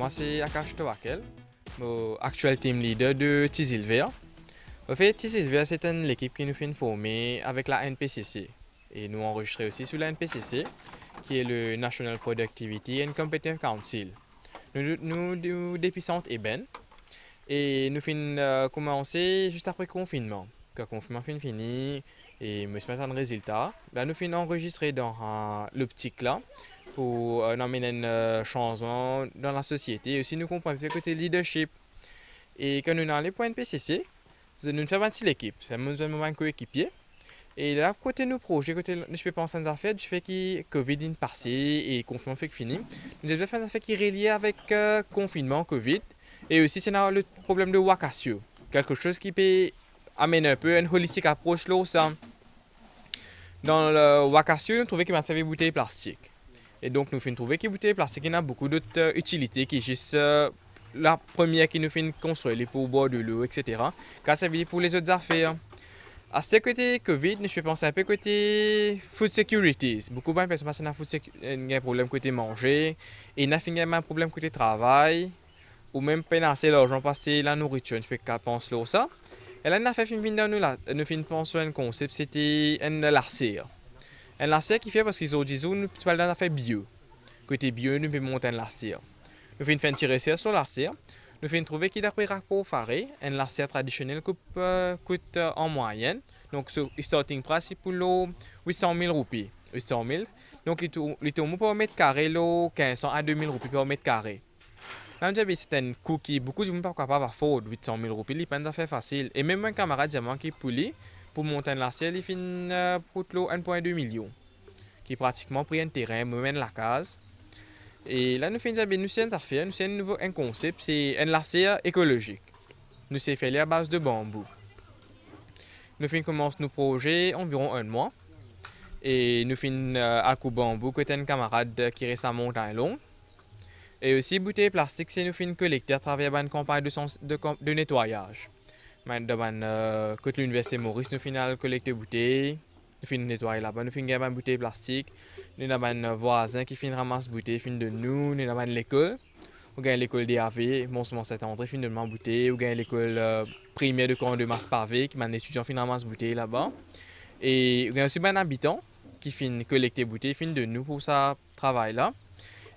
moi c'est Akash Towakel, actuel team leader de Tizilver. En fait, Tizilver c'est l'équipe qui nous fait former avec la NPCC. Et nous enregistrons aussi sur la NPCC, qui est le National Productivity and Competence Council. Nous dépuissons Eben et nous finissons commencer juste après le confinement. Quand le confinement est fini et me mettre un résultat, là nous finissons enregistrer dans l'optique là pour amener un changement dans la société. Et aussi nous comprenons le côté leadership. Et quand nous allons pour NPCC, nous faisons partie de l'équipe. C'est un coéquipier. Et là, côté nos projets, côté je peux penser à des affaires, du fait que Covid est passé et confinement fait fini. Nous avons fait des affaires qui sont reliées avec confinement, Covid. Et aussi, c'est le problème de Wakasio. Quelque chose qui peut amener un peu une holistique approche là, ça. Dans le Wakasio, nous trouvons qu'il m'a servi de bouteilles plastiques. Et donc, nous faisons trouver que les bouteilles plastiques ont beaucoup d'autres utilités qui sont juste la première qui nous fait construire pour boire de l'eau, etc. Car ça veut dire pour les autres affaires. À ce côté Covid, je pense un peu côté food security. Beaucoup de personnes ont un problème côté manger, et il y a un problème côté travail, ou même penser l'argent passer la nourriture. Je peux penser à ça. Et là, nous avons pensé à un concept, c'était un lacère. Un lacère qui fait parce qu'ils ont dit que nous parlons d'un affaire bio. Côté bio, nous pouvons monter un lacère. Nous faisons une tirer sur le lacère. Nous faisons trouver qu'il d'après rapport faré, un lacère traditionnel coûte en moyenne. Donc, le starting price pour 800 000 roupies. 800 000. Donc, il tourne pour mètre carré 1500 à 2000 roupies par mètre carré. Là, c'est un coût qui beaucoup de gens ne sont pas capables de faire 800 000 roupies. Il n'est pas facile. Et même un camarade diamant qui est pour monter un lacère, il fait pour 1,2 million. Qui est pratiquement pris un terrain, même la case. Et là, nous faisons une affaire, nous avons un concept, c'est un lacère écologique. Nous sommes fait à base de bambou. Nous commençons nos projets environ un mois. Et nous faisons à coup bambou, côté un camarade qui reste à montagne long. Et aussi, bouteilles plastiques, c'est nous faisons collecter à travers une campagne de nettoyage. Côté l'Université Maurice, nous faisons collecter bouteilles. Nous finissons nettoyer là-bas, nous finissons des bouteilles plastiques. Nous avons un voisin qui finit ramasser bouteilles, finit de nous. Nous avons l'école. Nous avons l'école DAV, Mont-Saint-André, finit de ma bouteille. Nous avons l'école primaire de Camp de Mars Pavé, qui m'a un étudiant finit ramasse bouteilles là-bas. Et nous avons aussi un habitant qui finit collecter bouteilles, finit de nous pour ça travail là.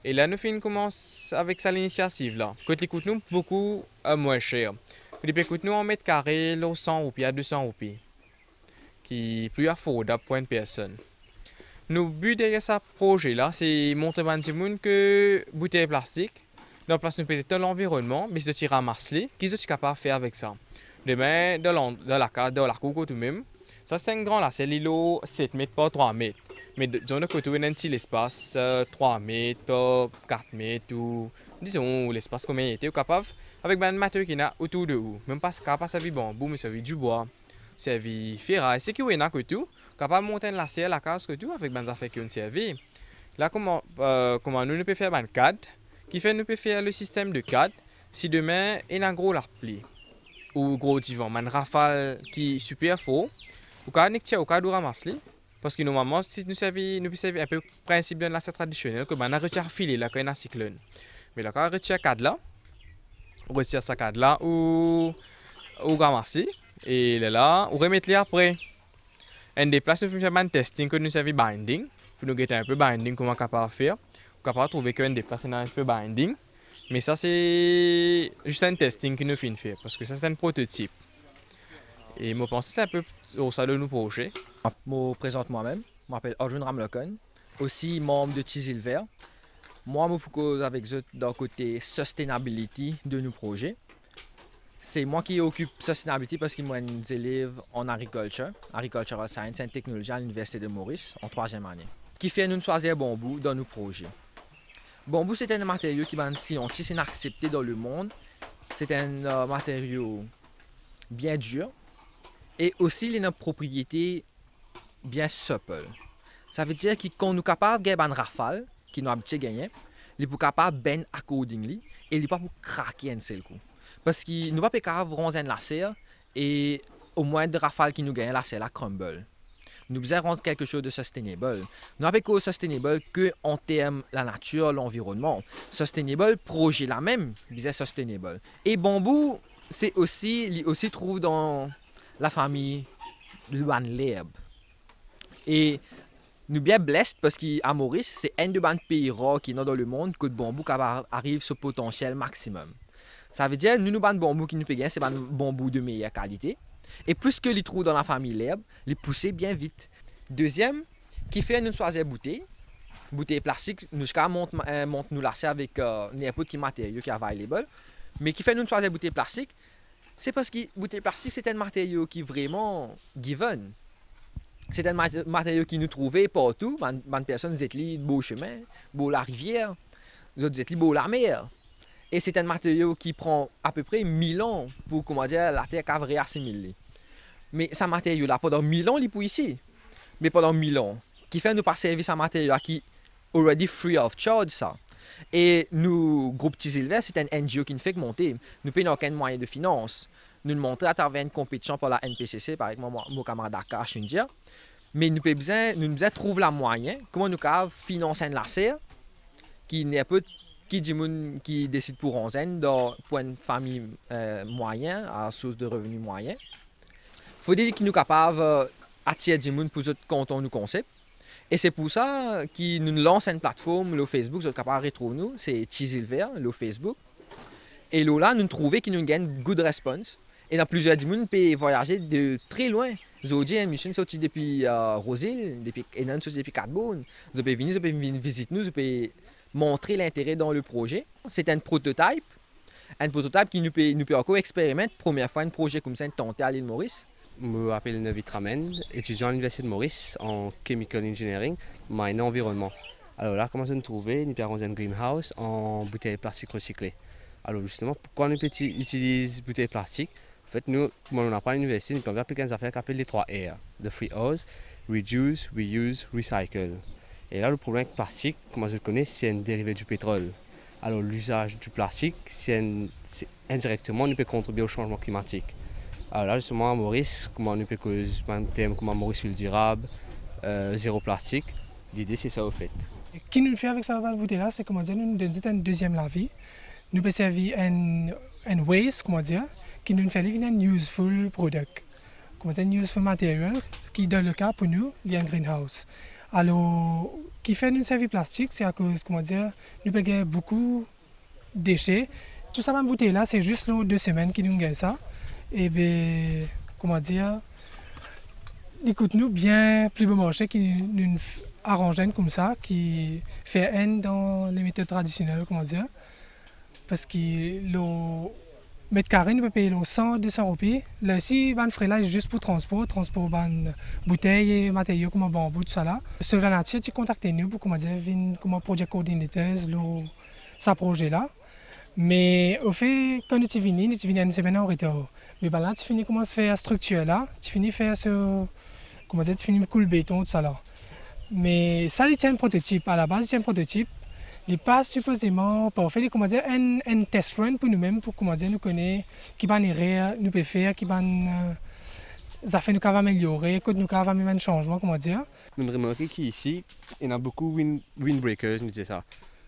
Et là, nous commençons avec ça l'initiative là. Côté coûte nous beaucoup moins cher. Côté coûte nous en mètre carré, 100 roupies à 200 roupies. Qui est plus affordable pour une personne. Nos buts derrière ce projet-là, c'est montrer à tout le monde que bouteilles plastiques, donc parce que nous peut l'environnement, mais c'est de ramasser, qu'ils sont capables de faire avec ça. Demain, dans la cour tout même, ça c'est un grand là, c'est l'îlot 7 mètres par 3 mètres. Mais dans le côté, il y a un petit espace 3 mètres par 4 mètres, ou disons l'espace combien il était capable, avec un matériau qui est autour de vous. Même pas capable de servir bambou, mais servir du bois. Servi ferraille, c'est qui est là que tout, capable de monter la serre, la case que tout avec des affaires qui ont servi. Là, comment nous pouvons faire un cadre, qui fait nous pouvons faire le système de cadre, si demain il y a un gros larpli, ou gros divan, un rafale qui est super fort, ou quand on tient au cadre ramasser, parce que normalement, si nous pouvons servir un peu le principe de la serre traditionnelle, que on a retiré filer là quand il y a un cyclone. Mais là, quand on retire cadre là, on retire ce cadre là, ou ramasser. Et là, on remet les après. Un des places, nous faisons un testing que nous savons binding. Pour nous guetter un peu binding, comment on est capable de faire. On est capable de trouver qu'un des places, c'est un peu binding. Mais ça, c'est juste un testing que nous faisons faire. Parce que ça, c'est un prototype. Et je pense que c'est un peu au sein de nos projets. Je me présente moi-même. Je m'appelle Arjun Ramlokon. Aussi membre de Tizilver. Moi, je propose avec eux dans le côté sustainability de nos projets. C'est moi qui occupe sustainability parce que moi des élèves en agricultural science et technology à l'Université de Maurice en 3e année. Qui fait nous choisir bambou dans nos projets. Bambou c'est un matériau qui est scientifique et accepté dans le monde. C'est un matériau bien dur et aussi il a une propriété bien souple. Ça veut dire que quand nous sommes capables de gagner une rafale, qui nous habitué à gagner, nous sommes capables de bend accordingly et nous ne pas pour craquer un seul coup. Parce que nous ne pouvons pas roncer un lacère et au moins de rafale qui nous gagne, la serre la crumble. Nous besoin rendre quelque chose de sustainable. Nous n'avons pas sustainable que en termes de la nature, l'environnement. Sustainable, projet la même, besoin sustainable. Et bambou, c'est aussi, il aussi trouve dans la famille de l'herbe. Et nous bien blessés parce qu'à Maurice, c'est un des pays rares qui est dans le monde que le bambou arrive sur potentiel maximum. Ça veut dire que nous avons bambou qui nous payent, c'est un bambou de meilleure qualité. Et puisque les trous dans la famille l'herbe, les pousser bien vite. Deuxième, qui fait une choisir bouteille plastique, nous monte nous lasser avec n'importe quel matériau qui est available. Mais qui fait une choisir bouteille plastique, c'est parce que bouteille plastique c'est un matériau qui est vraiment given. C'est un matériau qui nous trouvait partout. Les personnes étaient beau chemin, beau la rivière, les autres étaient beau la mer. Et c'est un matériau qui prend à peu près 1000 ans pour, comment dire, la terre qu'à réassimiler. Mais ce matériau-là, pendant 1000 ans, il est pour ici. Mais pendant 1000 ans, qui fait nous pas servir ce matériau-là qui est already free of charge, ça. Et nous, groupe Tizilver, c'est un NGO qui nous fait monter. Nous payons aucun moyen de finance. Nous le montrer à travers une compétition par la NPCC, par exemple, mon camarade Dakar, Shindia. Mais nous devons trouver la moyen, comment nous pouvons financer un laser qui n'est pas qui décide pour 11 ans, pour une famille moyenne, à source de revenus moyens. Il faut dire que nous sommes capables d'attirer des gens pour quand on nous concept. Et c'est pour ça que nous lançons une plateforme, le Facebook, vous êtes capable de retrouver nous, c'est Tizilver, le Facebook. Et là, nous trouvons que nous gagnons good response. Et dans plusieurs gens peuvent voyager de très loin. Aujourd'hui, une mission sortie depuis Rosil, depuis Enan, depuis Catbourne. Vous pouvez venir visiter nous, vous pouvez montrer l'intérêt dans le projet. C'est un prototype qui nous peut encore expérimenter. Première fois un projet comme ça, tenté à l'île Maurice. Je m'appelle Navid Ramen, étudiant à l'Université de Maurice en Chemical Engineering, mais en environnement. Alors là, comment nous trouver nous avons un greenhouse en bouteilles plastique recyclées. Alors justement, pourquoi nous utilisons bouteilles plastiques? En fait, nous, comme on apprend à l'université, nous pouvons appliquer des affaires qu'on appelle les 3 R. The 3 O's, Reduce, Reuse, Recycle. Et là, le problème avec le plastique, comme je le connais, c'est un dérivé du pétrole. Alors l'usage du plastique, indirectement, nous peut contribuer au changement climatique. Alors là, justement, à Maurice, comment nous peut causer un thème comme Maurice sur le durable, zéro plastique. L'idée, c'est ça au fait. Ce qui nous fait avec cette bouteille-là, c'est comment dire, nous donne une deuxième la vie. Nous peut servir un waste, comment dire, qui nous fait un useful product. Comment dire, un useful matériel, qui dans le cas pour nous, il y a un greenhouse. Alors, qui fait nous servir plastique, c'est à cause, comment dire, nous peut gagner beaucoup de déchets. Tout ça, ma bouteille-là, c'est juste 2 semaines qui nous gagne ça. Et bien, comment dire, écoute-nous bien plus beau marché qui nous arrange comme ça, qui fait un dans les méthodes traditionnelles, comment dire. Parce que le mètre carré, nous peut payer 100-200 roupies. Là, ici, le frais là, est juste pour transport bouteilles et matériaux comme bambou, tout ça là. Sur la nature, tu contactes nous pour, comment dire, comme project coordinators, ce projet-là. Mais au fait, quand tu viens une semaine en retard. Mais là, tu finis comment se faire structure là, tu finis faire ce, comment dire, tu finis couler le béton, tout ça là. Mais ça, il tient un prototype. À la base, il tient un prototype. Il passe supposément pour faire un test run pour nous-mêmes, pour comment dire, nous connaître, qui va nous peut faire, qui va ça fait nous va améliorer, que nous va même un changement, comment dire. Nous avons remarqué qu'ici, il y a beaucoup de windbreakers, nous disons ça,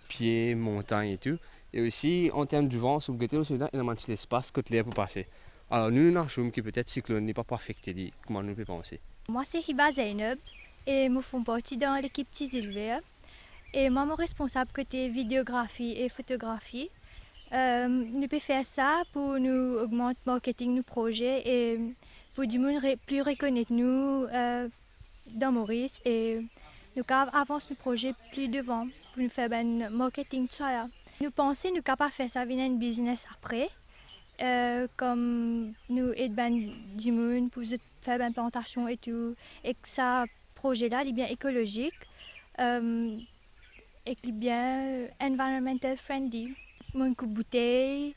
pieds, montagnes et tout. Et aussi, en termes du vent, sur le côté, il y a un petit espace que l'air peut passer. Alors nous, nous avons qui peut-être cyclone n'est pas affecté, comment nous pouvons penser. Moi, c'est Hiba Zainab et nous faisons partie dans l'équipe Tizilver. Et moi, mon responsable côté vidéographie et photographie. Nous pouvons faire ça pour nous augmenter le marketing de nos projets et pour du monde plus reconnaître nous dans Maurice et nous avancer nos projets plus devant pour nous faire un marketing tout ça là. Nous pensons nous capables de faire ça via un business après. Comme nous aider du monde pour faire une plantation et tout. Et que ce projet-là est bien écologique. Et qui est bien environmental friendly. Mon coupe bouteille,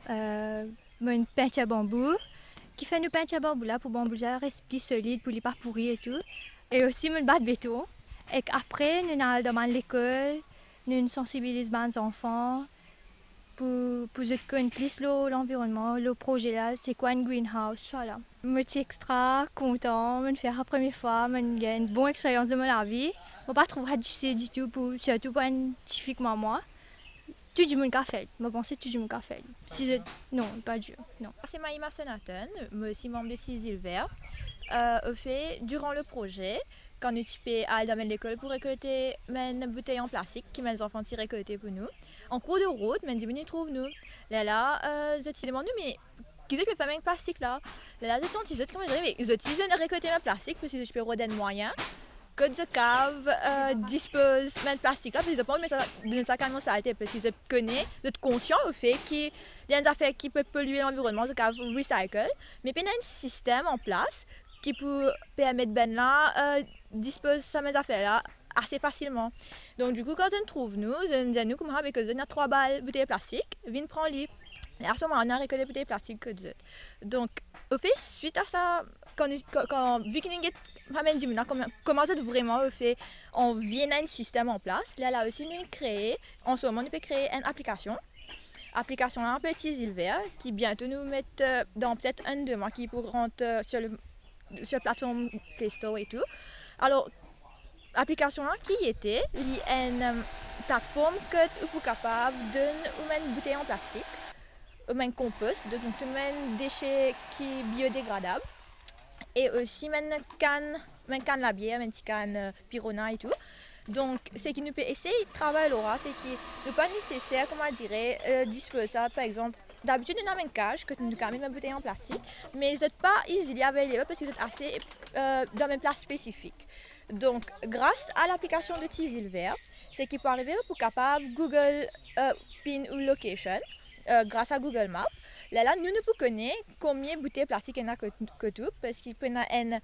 mon peinture à bambou, qui fait nous peinture à bambou là pour bambou reste plus solide pour les pas pourrir et tout. Et aussi mon bas de béton. Et après nous allons dans l'école, nous sensibilisons les enfants pour connaître plus l'environnement, le projet là, c'est quoi un greenhouse, voilà. Je suis extra content de faire la première fois, j'ai une bonne expérience de ma vie. Je ne pas trouver difficile du tout, surtout pour un scientifique comme moi. Tout le monde a fait, je pense que tout le monde a fait. Non, pas dur, non. C'est Maïma Sonaton, moi aussi membre de Tisilver. Au fait, durant le projet, quand nous sommes à dans l'école pour récolter mes bouteilles en plastique qui mes enfants tirent récolter pour nous, en cours de route, mes amis trouvent nous. Là, je demande mais qui peut faire un plastique là? Là, je dis comment dire mais je dis récolter mes plastiques parce que je peux redonner moyen que je cave dispose mes plastiques là parce que je pense que de sac à saleté parce que je connais, je suis conscient au fait qu'il y a des affaires qui peuvent polluer l'environnement, je cave recycle, mais il y a un système en place qui peut permettre ben là dispose ça mes affaires là assez facilement. Donc du coup quand on trouve nous comme avec eux on a 3 balles bouteilles plastique, viens prendre les. Et à ce moment on a récolté bouteilles plastique que deux. Donc au fait suite à ça quand vu qu'on a commencé vraiment au fait on vient un système en place. Là aussi nous créé en ce moment on peut créer une application là un petit Tisilver qui bientôt nous mettre dans peut-être 1-2 mois qui pour rentrer sur la plateforme Play Store et tout. Alors, l'application là qui était une plateforme que vous êtes capable de une bouteille en plastique, un compost, donc un déchet qui est biodégradable, et aussi une canne la bière, une petite canne Pirona et tout. Donc, ce qui nous peut essayer de travailler là, c'est qu'il n'est pas nécessaire, comment dire, disposer ça, par exemple. D'habitude, on a une cage que nous avons une bouteille en plastique, mais vous n'êtes pas easily available parce que vous êtes assez dans une place spécifique. Donc, grâce à l'application de Tisilver, c'est qu'il peut arriver pour capable Google Pin ou Location, grâce à Google Maps. Là, nous pouvons connaître combien de bouteilles plastiques il y en a que tout, parce qu'il peut y avoir une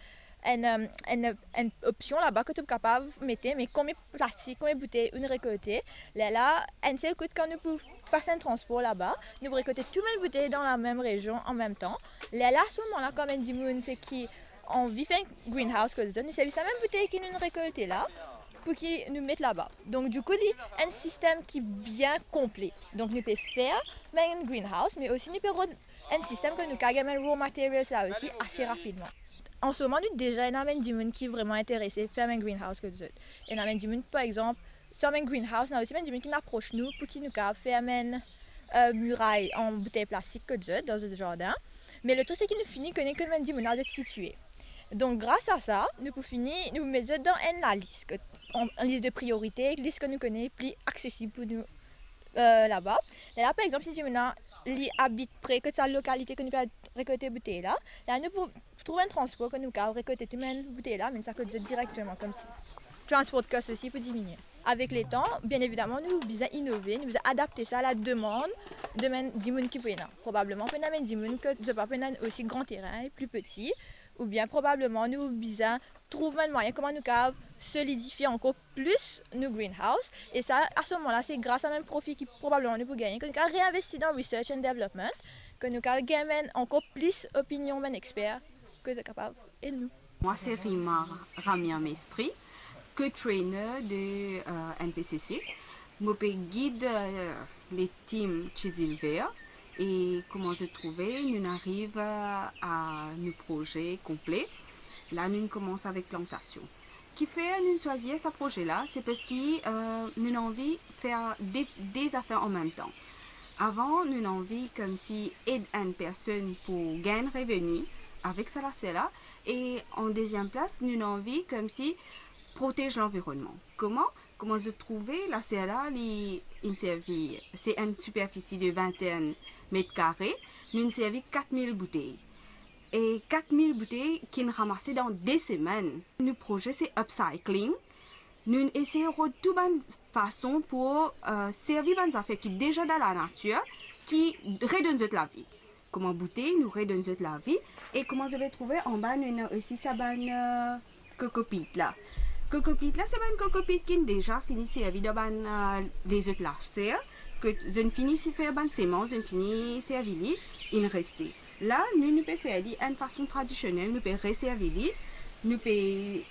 option là-bas que tu es capable de mettre, mais combien de plastique, combien de bouteilles on récolte. Là, on sait que quand nous pouvons passer un transport là-bas, nous pouvons récolter toutes les bouteilles dans la même région en même temps. Là, à ce moment-là, comme on dit, c'est qui on vit un greenhouse que nous donne, c'est la même bouteille qui nous récolte là pour qu'ils nous mettent là-bas. Donc du coup, il y a un système qui est bien complet. Donc nous pouvons faire un greenhouse, mais aussi nous pouvons un système que nous avons un raw materials là aussi assez rapidement. En ce moment, nous déjà, il y a du monde qui est vraiment intéressé à faire un greenhouse que nous autres. Il y a du monde, par exemple, sur un greenhouse, il y a aussi du monde qui approche nous pour qu'ils nous faire une muraille en bouteille plastique que nous autres dans le jardin. Mais le truc, c'est qu'il nous finit que nous du monde à se situer. Donc grâce à ça, nous pouvons finir, nous mettre dans une liste, une liste de priorités, une liste que nous connaissons, plus accessible pour nous là-bas. Et là, par exemple, si tu habites près de sa localité que nous pouvons récolter les bouteilles là, nous pouvons trouver un transport que nous pouvons récolter toutes les bouteilles là, mais ça coûte directement comme ça. Le transport cost aussi peut diminuer. Avec les temps, bien évidemment, nous devons innover, nous devons adapter ça à la demande de du monde qui peut y avoir. Probablement, nous avons du monde que nous avons aussi grand terrain, plus petit. Ou bien probablement nous devons trouver un moyen comment nous solidifier encore plus nos greenhouse. Et ça, à ce moment-là, c'est grâce à un profit qui probablement nous peut gagner, que nous avons réinvesti dans research and development, que nous avons gagné encore plus d'opinions d'un expert que nous sommes capables et nous. Moi, c'est Rima Ramia Mestri, co-trainer de NPCC. Je guide les teams Tisilver. Et comment je trouvais, nous arrivons à nos projets complets. Là, nous commençons avec plantation. Qui fait nous choisir ce projet-là, c'est parce que nous avons envie de faire des affaires en même temps. Avant, nous avons envie comme si aider une personne pour gagner revenu avec ça là. Et en deuxième place, nous avons envie comme si protéger l'environnement. Comment je trouvais la CLA, c'est une superficie de 21 mètres carrés, nous servi 4000 bouteilles. Et 4000 bouteilles qui nous ramassaient dans 2 semaines. Notre projet, c'est upcycling. Nous essayons de toute façon pour servir des affaires qui sont déjà dans la nature, qui redonnent la vie. Comment bouteille nous redonne la vie. Et comment je vais trouver en bas, nous avons aussi ça cocopite là. Cocopite là, c'est une cocopite qui est déjà fini servir dans les autres lâches. Que je ne finis de faire des semences, je ne finis de servir, il reste. Là, nous pouvons faire une façon traditionnelle, nous pouvons resservir, nous pouvons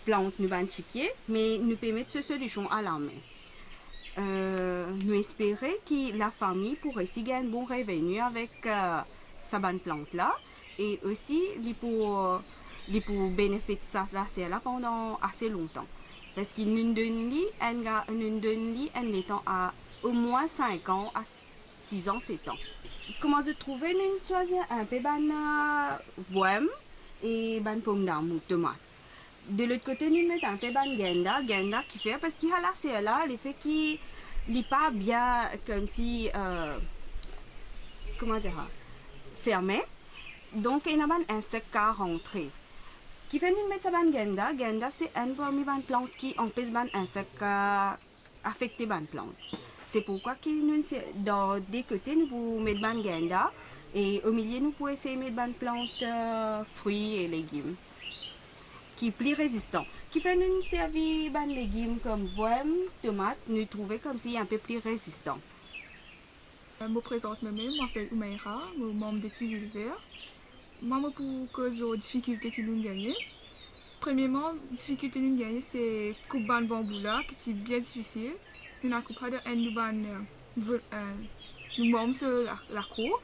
planter nos bancs de pieds, mais nous pouvons mettre ce solution à la main. nous espérons que la famille pourrait aussi gagner un bon revenu avec sa bonne plante là et aussi pour bénéficier de ça là pendant assez longtemps. Parce qu'il nous donne un temps à au moins 5 ans, à 6 ans, 7 ans. Comment se trouver, nous choisir un peu de voème et de pomme d'amour, tomate. De l'autre côté, nous mettons un peu de genda qui fait parce qu'il y a la CLA, l'effet qui n'est pas bien comme si, comment dire, fermé. Donc, il y a un insecte à rentrer. Qui fait nous mettre ça dans genda. Genda, c'est un parmi les plantes qui empêche les insectes à affecter les plantes. C'est pourquoi nous, dans des côtés, nous pouvons mettre des genda et au milieu, nous pouvons essayer de mettre des plantes, fruits et légumes qui sont plus résistants. Qui fait nous servir des légumes comme pomme, tomate, nous trouver comme si un peu plus résistants. Je me présente moi-même, je m'appelle Oumaïra, je suis membre de Tizilver. Moi, pour cause des difficultés que nous gagnons. Premièrement, la difficulté que nous gagnons, c'est couper le bambou là, qui est bien difficile. Nous n'avons pas de nous membres sur la cour.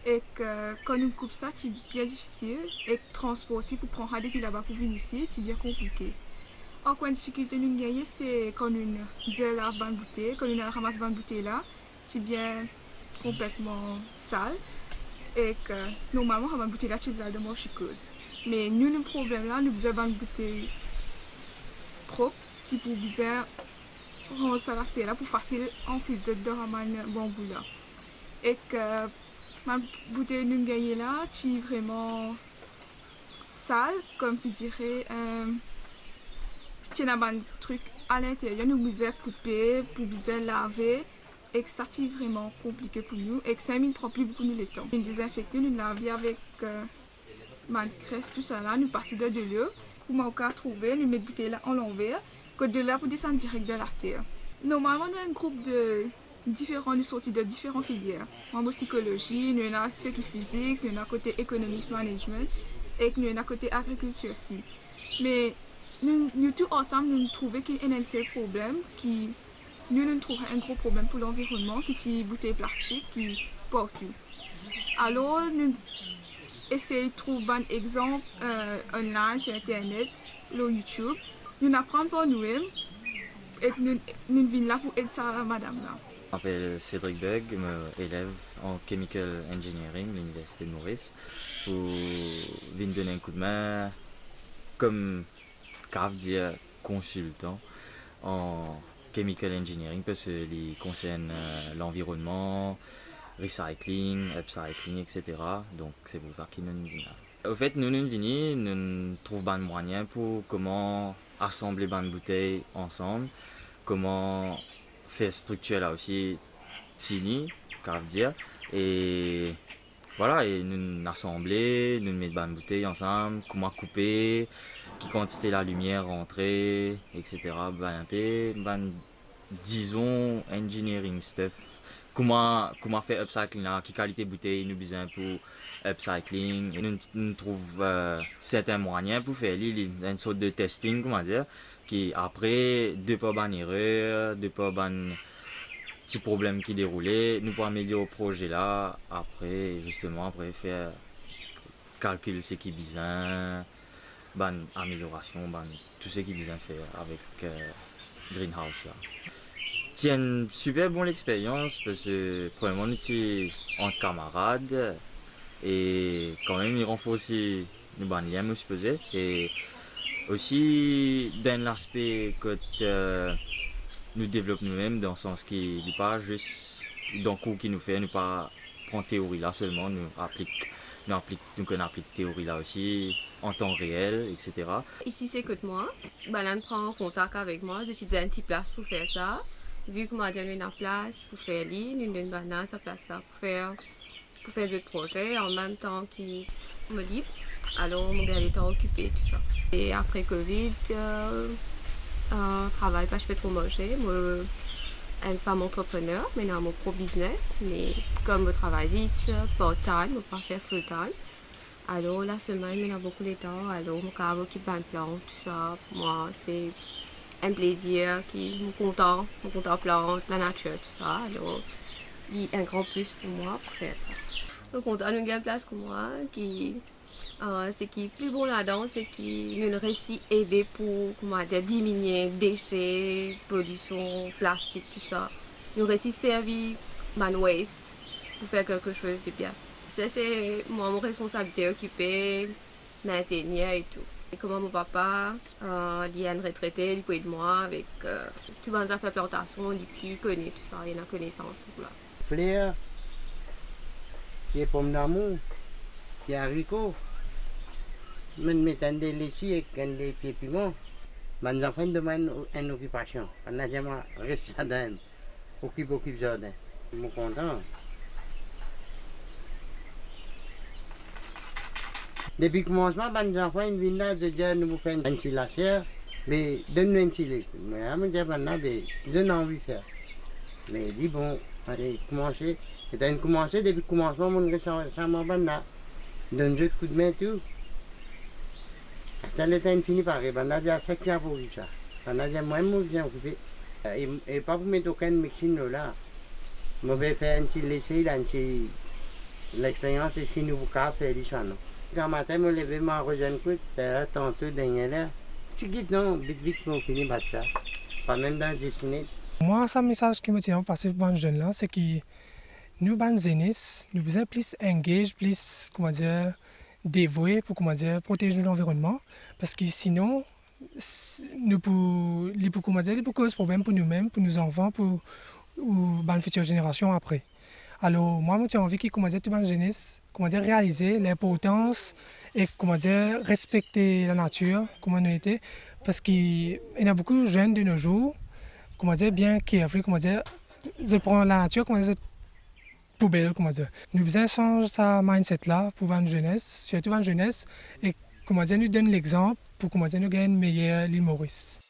Et que, quand nous coupons ça, c'est bien difficile. Et le transport aussi pour prendre depuis là-bas pour venir ici, c'est bien compliqué. Encore une difficulté que nous gagnons, c'est quand nous délave la bouteille, quand nous ramasse la bouteille là, c'est bien complètement sale. Et que normalement, on va bouteille là, c'est de morchiqueuse. Mais nous, le problème là, nous avons une bouteille propre qui peut bien rendre ça là pour facile en fait de ramener bambou là. Et que ma bouteille nous gagne là, c'est vraiment sale, comme si je dirais, il y a un truc à l'intérieur, nous devons couper pour bien laver. Et que ça c'est vraiment compliqué pour nous et que ça prend plus beaucoup de temps. Nous désinfectons, nous lavons avec ma crèche, tout ça là, nous passons de l'eau. Pour moi, on trouver, nous mettons la bouteille là en l'envers, que de là pour descendre direct de la terre. Normalement, nous avons un groupe de différents, nous sortis de différentes filières. Moi, en psychologie, nous avons ce qui est physique, nous avons côté economics management et nous avons côté agriculture aussi. Mais nous tous ensemble, nous trouvons qu'il y a un seul problème qui nous trouvons un gros problème pour l'environnement qui est les bouteilles plastiques qui partout. Alors, nous essayons de trouver un exemple online sur Internet, sur YouTube. Nous apprenons par nous-mêmes et nous venons là pour aider ça madame là. Je m'appelle Cédric Beg, élève en Chemical Engineering à l'Université de Maurice, pour venir donner un coup de main comme consultant en Chemical Engineering parce que les concerne l'environnement, recycling, upcycling, etc. Donc c'est pour ça qu'ils nous viennent là. Au fait, nous venons, nous trouvons un moyen pour comment assembler une bouteille ensemble, comment faire structure là aussi, tini, dire, et voilà, et nous assembler, nous mettre une bouteille ensemble, comment couper, qui quantité la lumière rentrer, etc. Disons engineering stuff. Comment faire upcycling là, qui qualité bouteille nous besoin pour upcycling. Et nous trouvons certains moyens pour faire une sorte de testing, comment dire, qui après deux pas ban erreur, deux pas ban petits problèmes qui déroulaient, nous pour améliorer le projet là. Après faire calcul ce qui besoin. Ban amélioration, tout ce qu'ils besoin faire avec Greenhouse là. C'est une super bonne expérience parce que premièrement nous sommes entre camarades et quand même il renforce nos bons liens, je suppose, et aussi dans l'aspect que nous développons nous-mêmes dans le sens qui n'est pas juste dans le cours qui nous fait, nous pas prendre théorie là seulement, nous applique théorie là aussi en temps réel, etc. Ici c'est que moi, Balan prend contact avec moi, j'utilise une petite place pour faire ça. Vu que moi j'ai une place pour faire l'île, une banane sa place là pour faire ce projet en même temps qu'il me libre. Alors mon gars est occupé tout ça. Et après Covid, travail pas je peux trop manger. Moi, une femme entrepreneur, mais dans mon propre business, mais comme je travaille ici, part-time, je pas faire full-time. Alors la semaine, il y a beaucoup de temps, alors mon cas occupe un plan, tout ça. Pour moi, c'est un plaisir, qui me content, en contemplant la nature, tout ça. Alors, il y a un grand plus pour moi pour faire ça. Donc, content d'une grande place comme moi, c'est qui est plus bon là-dedans, c'est qu'il nous réussit aider pour comment dire, diminuer déchets, pollution, plastique, tout ça. Nous réussit servir man waste pour faire quelque chose de bien. Ça, c'est moi, mon responsabilité occupée, maintenir et tout. Et comment mon papa, il est un retraité, il peut aider moi avec tout le monde a fait plantation, il connaît tout ça, il a connaissance. Voilà. Fleurs, qui est pomme d'amour, qui est haricot. Je mets un des laitiers avec un des pieds piments. Mes enfants demandent une occupation. On a jamais resté jardin. Occupe jardin. Je suis content. Depuis le commencement, mes enfants ils viennent là, je dis nous faisons une ventilation, mais donne-nous un ventiler. Mais je dis maintenant, je n'ai envie de faire. Mais il dit bon, allez, commencer. C'est commencé depuis le commencement, mon restaurant, ça m'a banné. Donne un coup de main tout. Ça l'était fini par arriver. On a déjà 7 ans pour ça. On a déjà moins de monde qui s'en occupé. Et pas pour mettre aucun médecine là. Je vais faire un petit laisser, l'expérience ici, nous pouvons faire ça. Quand matin, je me lève, je me rejoins un coup, là, tantôt, dernier là. C'est vite, non, vite, on finit par ça. Pas même dans 10 minutes. Moi, ce message qui me tient à passer pour les jeunes là, c'est que nous, les jeunes, nous besoin plus engagés, plus, comment dire, dévoués pour, comment dire, protéger l'environnement. Parce que sinon, nous pouvons causer problème pour nous-mêmes, pour nos enfants, pour les futures générations après. Alors, moi, j'ai envie que, comment dire, toute la jeunesse, comment dire, réaliser l'importance et, comment dire, respecter la nature, comment nous était. Parce qu'il y a beaucoup de jeunes de nos jours, comment dire, bien carefree, comment dire, je prends la nature, comment dire, poubelle, comment dire. Nous besoin changer ce mindset-là pour la jeunesse, surtout la jeunesse, et, comment dire, nous donne l'exemple pour, comment dire, nous gagner une meilleure l'île Maurice.